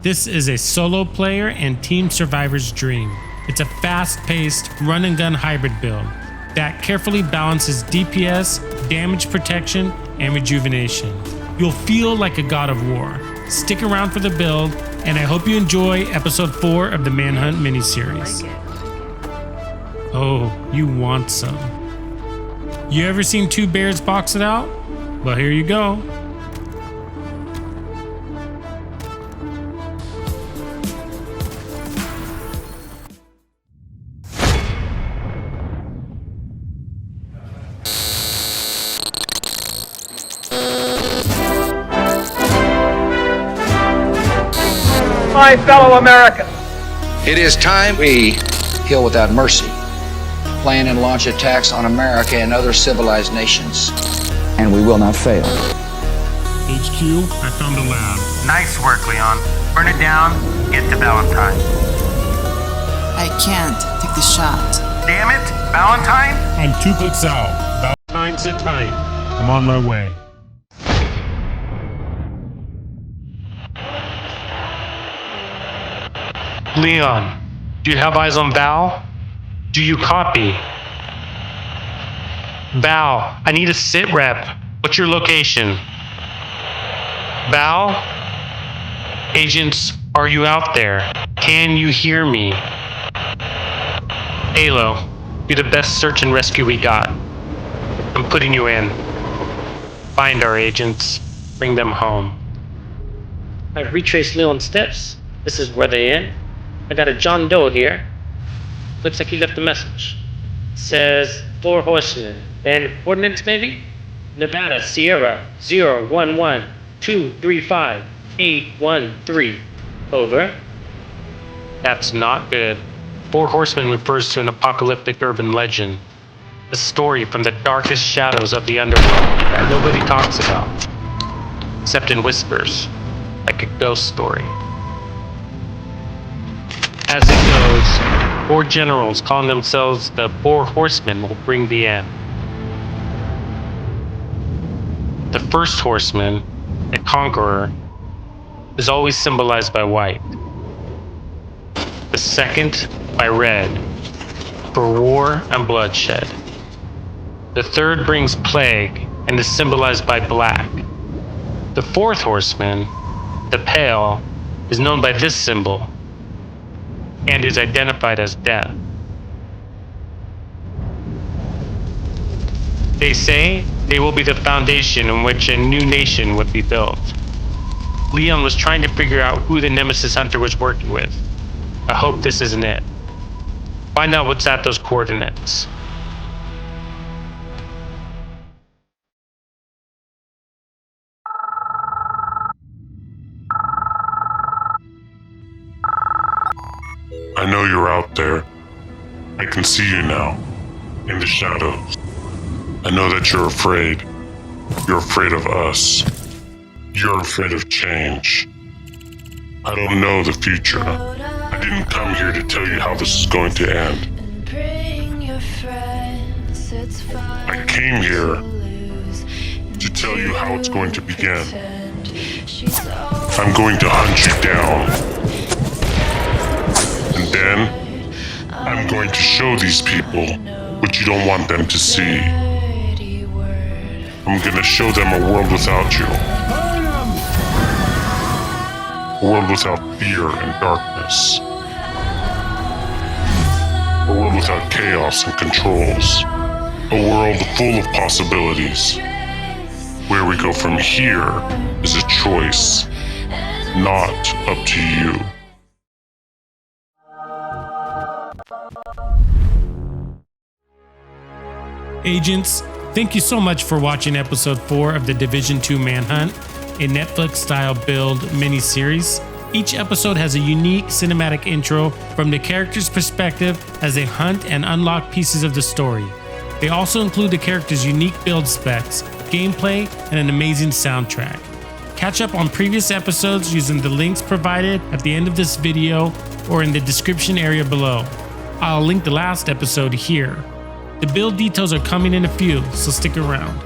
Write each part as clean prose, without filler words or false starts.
This is a solo player and team survivor's dream. It's a fast-paced run-and-gun hybrid build that carefully balances DPS, damage protection, and rejuvenation. You'll feel like a god of war. Stick around for the build, and I hope you enjoy episode 4 of the Manhunt miniseries. Oh, you want some. You ever seen two bears box it out? Well, here you go. My fellow Americans, It is time we kill without mercy, plan and launch attacks on America and other civilized nations. And we will not fail. HQ, I found a lab. Nice work, Leon. Burn it down, get to Valentine. I can't take the shot. Damn it, Valentine? I'm 2 clicks out. Valentine, sit tight. I'm on my way. Leon, do you have eyes on Val? Do you copy? Val, I need a sit rep. What's your location? Val? Agents, are you out there? Can you hear me? Halo, you're the best search and rescue we got. I'm putting you in. Find our agents. Bring them home. I've retraced Leon's steps. This is where they end. I got a John Doe here. Looks like he left a message. Says 4 horsemen. And coordinates maybe? Nevada, Sierra, 011-235-813. Over. That's not good. 4 Horsemen refers to an apocalyptic urban legend. A story from the darkest shadows of the underworld that nobody talks about. Except in whispers. Like a ghost story. As it goes, 4 generals calling themselves the 4 Horsemen will bring the end. The first horseman, a conqueror, is always symbolized by white. The second, by red, for war and bloodshed. The third brings plague and is symbolized by black. The 4th horseman, the pale, is known by this symbol and is identified as death. They say they will be the foundation in which a new nation would be built. Leon was trying to figure out who the Nemesis Hunter was working with. I hope this isn't it. Find out what's at those coordinates. I know you're out there. I can see you now, in the shadows. I know that you're afraid. You're afraid of us. You're afraid of change. I don't know the future. I didn't come here to tell you how this is going to end. I came here to tell you how it's going to begin. I'm going to hunt you down. And then, I'm going to show these people what you don't want them to see. I'm going to show them a world without you. A world without fear and darkness. A world without chaos and controls. A world full of possibilities. Where we go from here is a choice, not up to you. Agents, thank you so much for watching episode 4 of the Division 2 Manhunt, a Netflix-style build mini-series. Each episode has a unique cinematic intro from the character's perspective as they hunt and unlock pieces of the story. They also include the character's unique build specs, gameplay, and an amazing soundtrack. Catch up on previous episodes using the links provided at the end of this video or in the description area below. I'll link the last episode here. The build details are coming in a few, so stick around.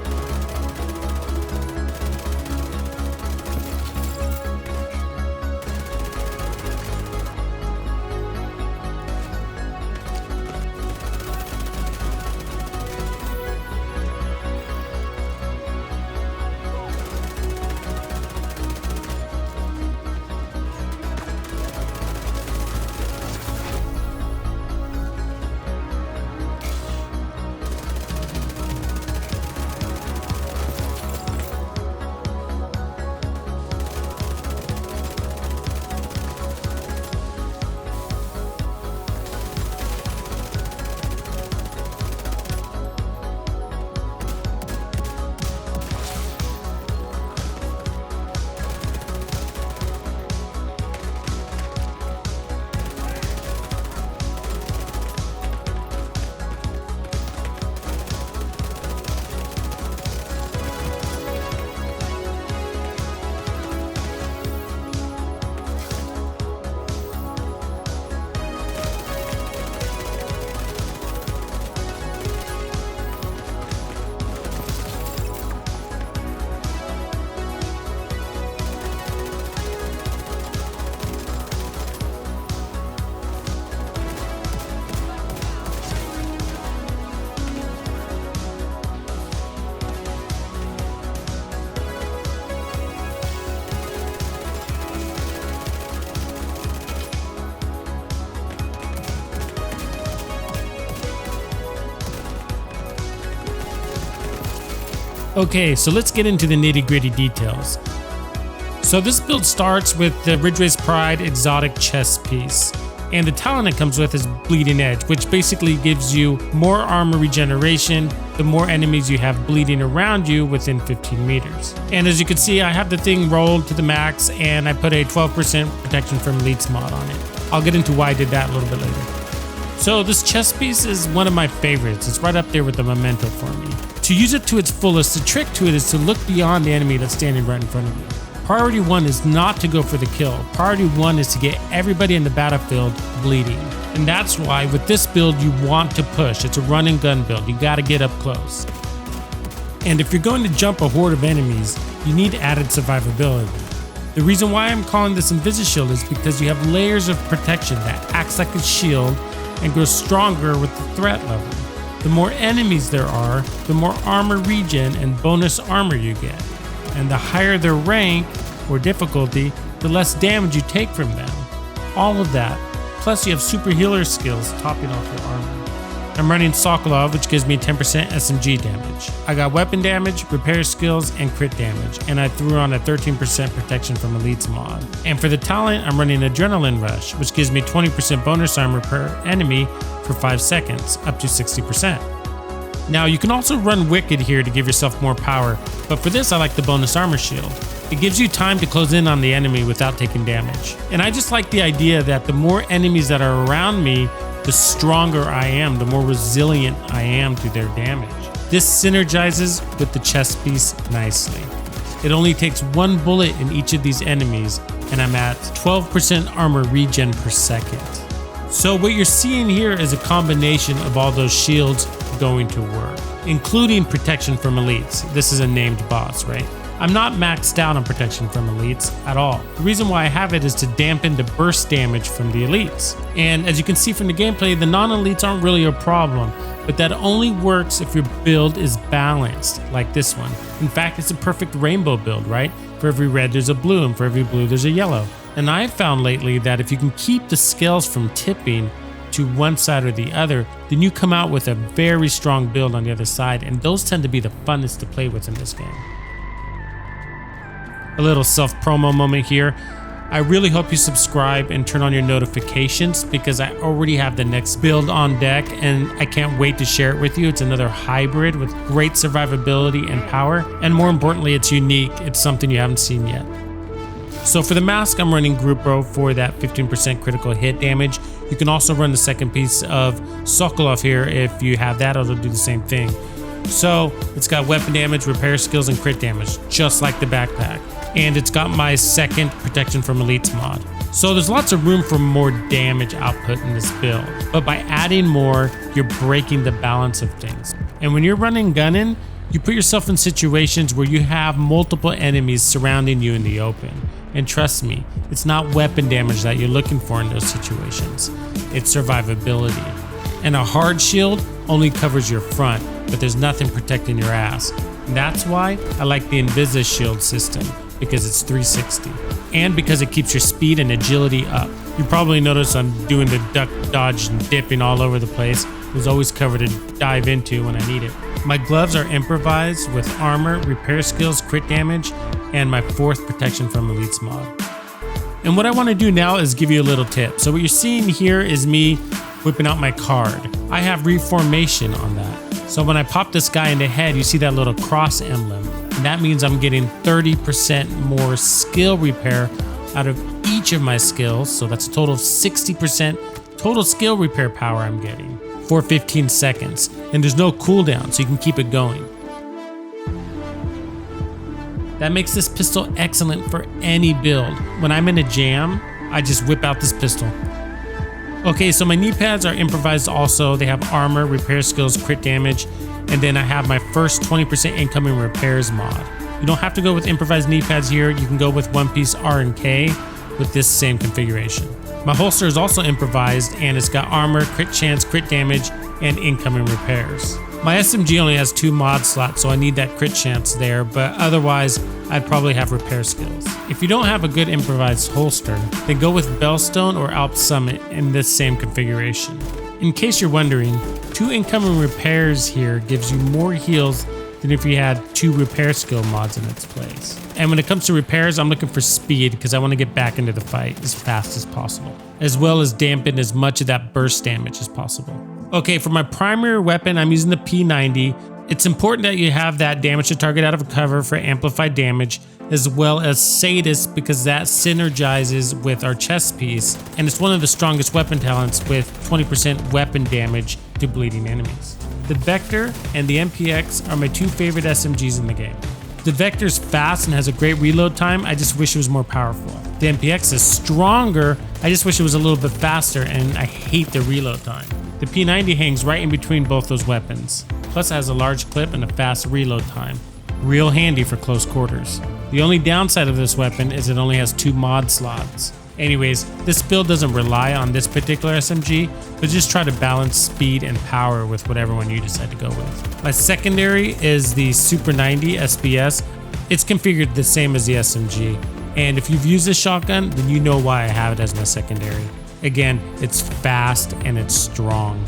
Okay, so let's get into the nitty-gritty details. So this build starts with the Ridgeways Pride exotic chest piece. And the talent it comes with is Bleeding Edge, which basically gives you more armor regeneration the more enemies you have bleeding around you within 15 meters. And as you can see, I have the thing rolled to the max and I put a 12% protection from elites mod on it. I'll get into why I did that a little bit later. So this chest piece is one of my favorites. It's right up there with the memento for me. To use it to its fullest, the trick to it is to look beyond the enemy that's standing right in front of you. Priority 1 is not to go for the kill. Priority 1 is to get everybody in the battlefield bleeding. And that's why with this build you want to push. It's a run and gun build. You gotta get up close. And if you're going to jump a horde of enemies, you need added survivability. The reason why I'm calling this InvisiShield is because you have layers of protection that acts like a shield and grows stronger with the threat level. The more enemies there are, the more armor regen and bonus armor you get. And the higher their rank or difficulty, the less damage you take from them. All of that, plus you have super healer skills topping off your armor. I'm running Sokolov, which gives me 10% SMG damage. I got weapon damage, repair skills, and crit damage, and I threw on a 13% protection from elites mod. And for the talent, I'm running Adrenaline Rush, which gives me 20% bonus armor per enemy for 5 seconds, up to 60%. Now you can also run Wicked here to give yourself more power, but for this I like the bonus armor shield. It gives you time to close in on the enemy without taking damage. And I just like the idea that the more enemies that are around me, the stronger I am, the more resilient I am to their damage. This synergizes with the chest piece nicely. It only takes 1 bullet in each of these enemies, and I'm at 12% armor regen per second. So what you're seeing here is a combination of all those shields going to work, including protection from elites. This is a named boss, right? I'm not maxed out on protection from elites at all. The reason why I have it is to dampen the burst damage from the elites. And as you can see from the gameplay, the non-elites aren't really a problem, but that only works if your build is balanced, like this one. In fact, it's a perfect rainbow build, right? For every red, there's a blue, and for every blue, there's a yellow. And I've found lately that if you can keep the scales from tipping to one side or the other, then you come out with a very strong build on the other side, and those tend to be the funnest to play with in this game. A little self-promo moment here. I really hope you subscribe and turn on your notifications because I already have the next build on deck and I can't wait to share it with you. It's another hybrid with great survivability and power, and more importantly, it's unique. It's something you haven't seen yet. So for the mask, I'm running Grupro for that 15% critical hit damage. You can also run the second piece of Sokolov here if you have that, it'll do the same thing. So it's got weapon damage, repair skills, and crit damage, just like the backpack. And it's got my second protection from elites mod. So there's lots of room for more damage output in this build. But by adding more, you're breaking the balance of things. And when you're running gunning, you put yourself in situations where you have multiple enemies surrounding you in the open. And trust me, it's not weapon damage that you're looking for in those situations. It's survivability. And a hard shield only covers your front, but there's nothing protecting your ass. And that's why I like the InvisiShield system, because it's 360. And because it keeps your speed and agility up. You probably notice I'm doing the duck, dodge, and dipping all over the place. There's always cover to dive into when I need it. My gloves are improvised with armor, repair skills, crit damage, and my 4th protection from elites mod. And what I want to do now is give you a little tip. So what you're seeing here is me whipping out my card. I have reformation on that. So when I pop this guy in the head, you see that little cross emblem. And that means I'm getting 30% more skill repair out of each of my skills. So that's a total of 60% total skill repair power I'm getting for 15 seconds. And there's no cooldown, so you can keep it going. That makes this pistol excellent for any build. When I'm in a jam, I just whip out this pistol. Okay, so my knee pads are improvised also. They have armor, repair skills, crit damage, and then I have my first 20% incoming repairs mod. You don't have to go with improvised knee pads here. You can go with one piece R and K with this same configuration. My holster is also improvised and it's got armor, crit chance, crit damage, and incoming repairs. My SMG only has 2 mod slots, so I need that crit chance there, but otherwise, I'd probably have repair skills. If you don't have a good improvised holster, then go with Bellstone or Alp Summit in this same configuration. In case you're wondering, 2 incoming repairs here gives you more heals than if you had 2 repair skill mods in its place. And when it comes to repairs, I'm looking for speed because I want to get back into the fight as fast as possible, as well as dampen as much of that burst damage as possible. Okay, for my primary weapon, I'm using the P90. It's important that you have that damage to target out of cover for amplified damage, as well as Sadist because that synergizes with our chest piece, and it's one of the strongest weapon talents with 20% weapon damage to bleeding enemies. The Vector and the MPX are my 2 favorite SMGs in the game. The Vector's fast and has a great reload time, I just wish it was more powerful. The MPX is stronger, I just wish it was a little bit faster, and I hate the reload time. The P90 hangs right in between both those weapons. Plus it has a large clip and a fast reload time. Real handy for close quarters. The only downside of this weapon is it only has 2 mod slots. Anyways, this build doesn't rely on this particular SMG, but just try to balance speed and power with whatever one you decide to go with. My secondary is the Super 90 SBS. It's configured the same as the SMG, and if you've used this shotgun, then you know why I have it as my secondary. Again, it's fast and it's strong.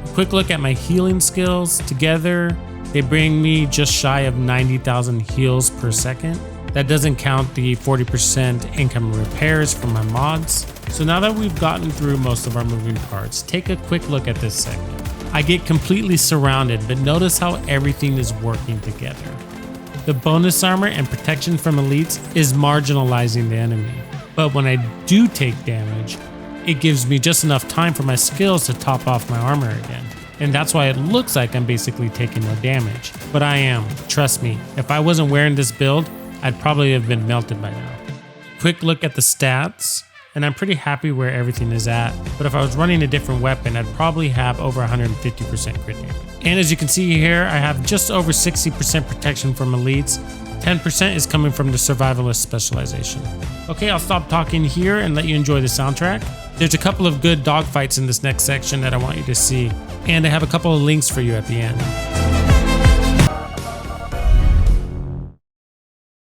A quick look at my healing skills. Together, they bring me just shy of 90,000 heals per second. That doesn't count the 40% incoming repairs from my mods. So now that we've gotten through most of our moving parts, take a quick look at this segment. I get completely surrounded, but notice how everything is working together. The bonus armor and protection from elites is marginalizing the enemy. But when I do take damage, it gives me just enough time for my skills to top off my armor again. And that's why it looks like I'm basically taking no damage. But I am, trust me, if I wasn't wearing this build, I'd probably have been melted by now. Quick look at the stats, and I'm pretty happy where everything is at, but if I was running a different weapon, I'd probably have over 150% crit damage. And as you can see here, I have just over 60% protection from elites. 10% is coming from the survivalist specialization. Okay, I'll stop talking here and let you enjoy the soundtrack. There's a couple of good dogfights in this next section that I want you to see, and I have a couple of links for you at the end.